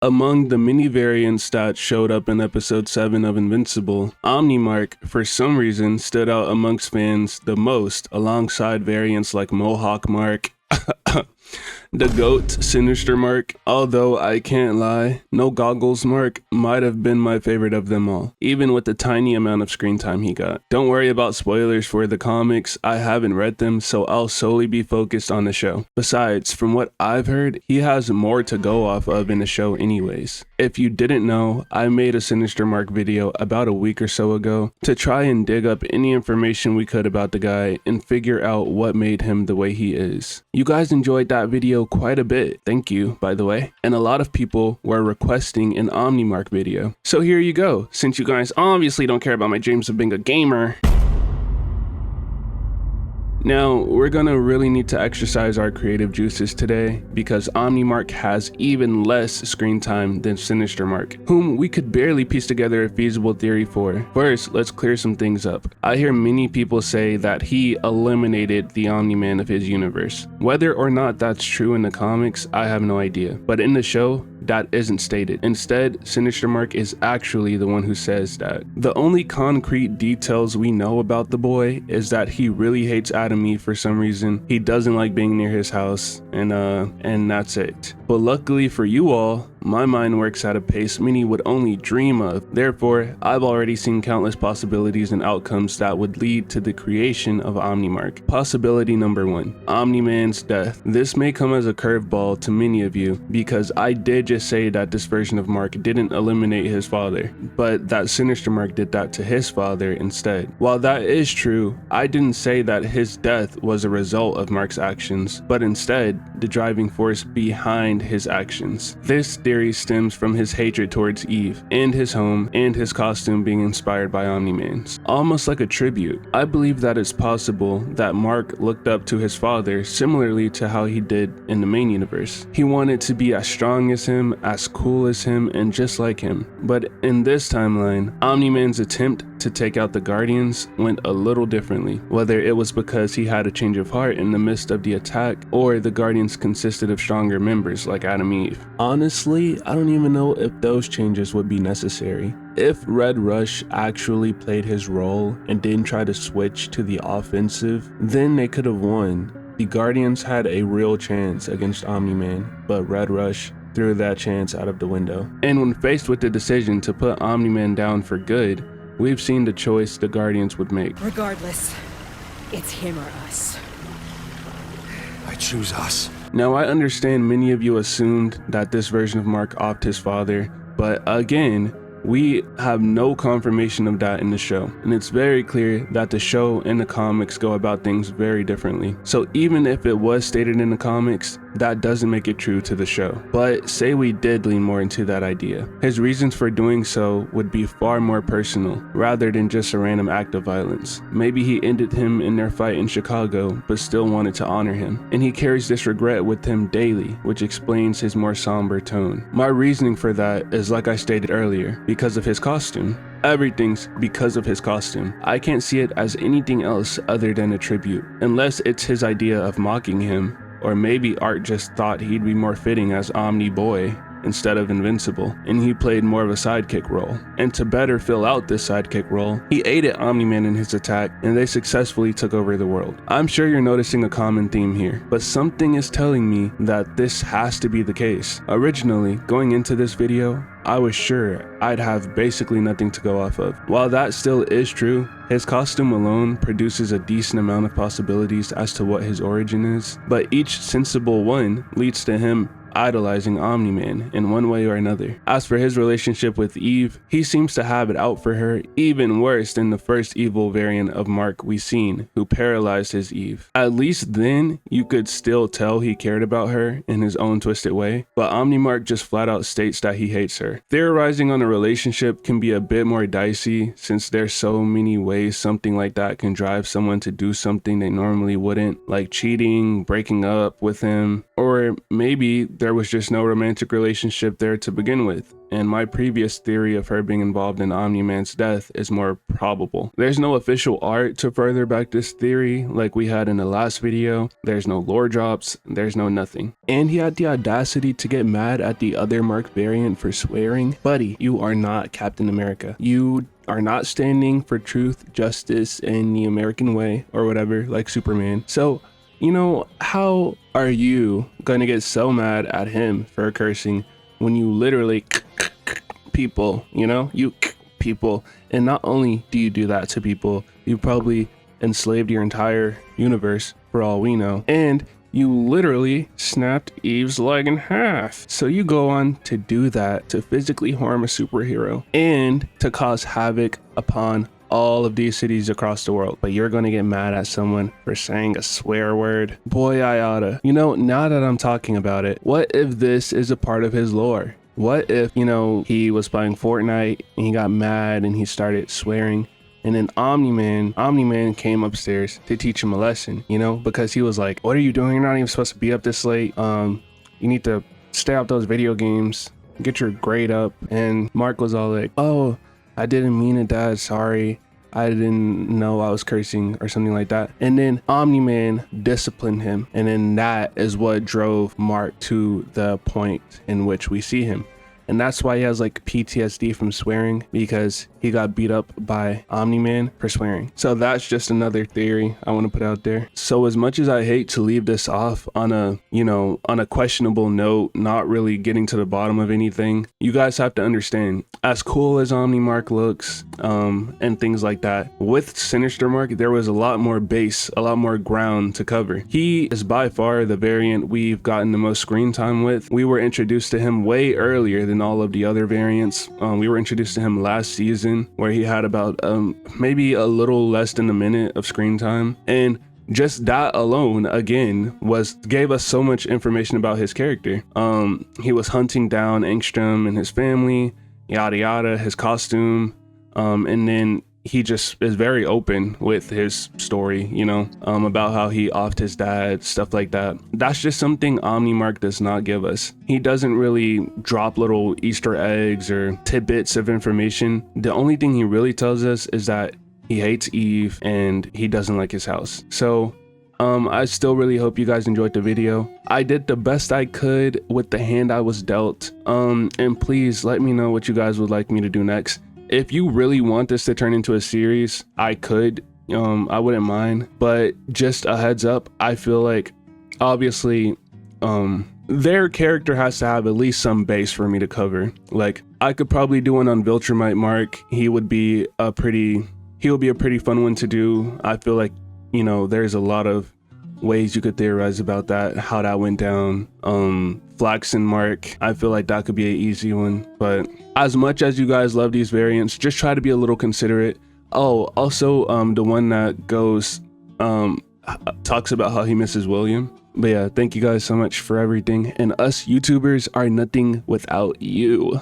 Among the many variants that showed up in episode 7 of Invincible, OmniMark, for some reason, stood out amongst fans the most, alongside variants like Mohawk Mark, the GOAT Sinister Mark. Although I can't lie, No Goggles Mark might have been my favorite of them all, even with the tiny amount of screen time he got. Don't worry about spoilers for the comics, I haven't read them, so I'll solely be focused on the show. Besides, from what I've heard, he has more to go off of in the show anyways. If you didn't know, I made a Sinister Mark video about a week or so ago to try and dig up any information we could about the guy and figure out what made him the way he is. You guys enjoyed that video quite a bit, thank you by the way, and a lot of people were requesting an OmniMark video. So here you go, since you guys obviously don't care about my dreams of being a gamer. Now, we're gonna really need to exercise our creative juices today because OmniMark has even less screen time than Sinister Mark, whom we could barely piece together a feasible theory for. First, let's clear some things up. I hear many people say that he eliminated the Omniman of his universe. Whether or not that's true in the comics, I have no idea. But in the show, that isn't stated. Instead, Sinister Mark is actually the one who says that. The only concrete details we know about the boy is that he really hates Adam Eve for some reason. He doesn't like being near his house, and that's it. But luckily for you all, my mind works at a pace many would only dream of. Therefore, I've already seen countless possibilities and outcomes that would lead to the creation of OmniMark. Possibility number 1, Omniman's death. This may come as a curveball to many of you because I did just say that this version of Mark didn't eliminate his father, but that Sinister Mark did that to his father instead. While that is true, I didn't say that his death was a result of Mark's actions, but instead the driving force behind his actions. This theory stems from his hatred towards Eve and his home and his costume being inspired by Omniman's. Almost like a tribute. I believe that it's possible that Mark looked up to his father similarly to how he did in the main universe. He wanted to be as strong as him, as cool as him, and just like him. But in this timeline, Omniman's attempt to take out the Guardians went a little differently, whether it was because he had a change of heart in the midst of the attack or the Guardians consisted of stronger members like Adam Eve. Honestly, I don't even know if those changes would be necessary. If Red Rush actually played his role and didn't try to switch to the offensive, then they could have won. The Guardians had a real chance against Omniman, but Red Rush threw that chance out of the window. And when faced with the decision to put Omniman down for good, we've seen the choice the Guardians would make. Regardless, it's him or us. I choose us. Now, I understand many of you assumed that this version of Mark offed his father, but again, we have no confirmation of that in the show, and it's very clear that the show and the comics go about things very differently. So even if it was stated in the comics, that doesn't make it true to the show. But say we did lean more into that idea, his reasons for doing so would be far more personal, rather than just a random act of violence. Maybe he ended him in their fight in Chicago, but still wanted to honor him, and he carries this regret with him daily, which explains his more somber tone. My reasoning for that is, like I stated earlier, because of his costume. Everything's because of his costume. I can't see it as anything else other than a tribute, unless it's his idea of mocking him, or maybe Art just thought he'd be more fitting as Omni Boy instead of Invincible, and he played more of a sidekick role. And to better fill out this sidekick role, he aided Omniman in his attack, and they successfully took over the world. I'm sure you're noticing a common theme here, but something is telling me that this has to be the case. Originally, going into this video, I was sure I'd have basically nothing to go off of. While that still is true, his costume alone produces a decent amount of possibilities as to what his origin is, but each sensible one leads to him idolizing Omniman in one way or another. As for his relationship with Eve, he seems to have it out for her even worse than the first evil variant of Mark we seen, who paralyzed his Eve. At least then, you could still tell he cared about her in his own twisted way, but OmniMark just flat out states that he hates her. Theorizing on a relationship can be a bit more dicey since there's so many ways something like that can drive someone to do something they normally wouldn't, like cheating, breaking up with him, or maybe there was just no romantic relationship there to begin with. And my previous theory of her being involved in Omniman's death is more probable. There's no official art to further back this theory like we had in the last video. There's no lore drops, there's no nothing. And he had the audacity to get mad at the other Mark variant for swearing. Buddy, you are not Captain America. You are not standing for truth, justice, and the American way, or whatever, like Superman. So, you know, how are you gonna get so mad at him for cursing when you literally people, you know, you people? And not only do you do that to people, you probably enslaved your entire universe for all we know, and you literally snapped Eve's leg in half. So you go on to do that, to physically harm a superhero and to cause havoc upon all of these cities across the world. But you're gonna get mad at someone for saying a swear word? Boy, I oughta. You know, now that I'm talking about it, what if this is a part of his lore? What if, you know, he was playing Fortnite and he got mad and he started swearing, and then Omniman came upstairs to teach him a lesson, you know, because he was like, what are you doing? You're not even supposed to be up this late. You need to stay off those video games, get your grade up. And Mark was all like, oh, I didn't mean it, Dad, sorry. I didn't know I was cursing or something like that. And then Omniman disciplined him. And then that is what drove Mark to the point in which we see him. And that's why he has like PTSD from swearing, because he got beat up by Omniman for swearing. So that's just another theory I want to put out there. So as much as I hate to leave this off on a, you know, on a questionable note, not really getting to the bottom of anything, you guys have to understand, as cool as OmniMark looks, and things like that, with Sinister Mark, there was a lot more base, a lot more ground to cover. He is by far the variant we've gotten the most screen time with. We were introduced to him way earlier than all of the other variants. We were introduced to him last season, where he had about maybe a little less than a minute of screen time, and just that alone again gave us so much information about his character. He was hunting down Engstrom and his family, yada yada, his costume, and then he just is very open with his story, you know, about how he offed his dad, stuff like that. That's just something OmniMark does not give us. He doesn't really drop little Easter eggs or tidbits of information. The only thing he really tells us is that he hates Eve and he doesn't like his house. So I still really hope you guys enjoyed the video. I did the best I could with the hand I was dealt. And please let me know what you guys would like me to do next. If you really want this to turn into a series, I could, I wouldn't mind, but just a heads up, I feel like obviously their character has to have at least some base for me to cover. Like, I could probably do one on Viltrumite Mark. He would be a pretty fun one to do. I feel like, you know, there's a lot of ways you could theorize about that, how that went down. Flaxen Mark, I feel like that could be an easy one. But as much as you guys love these variants, just try to be a little considerate. Oh, also the one that goes talks about how he misses William. But yeah, thank you guys so much for everything, and us YouTubers are nothing without you.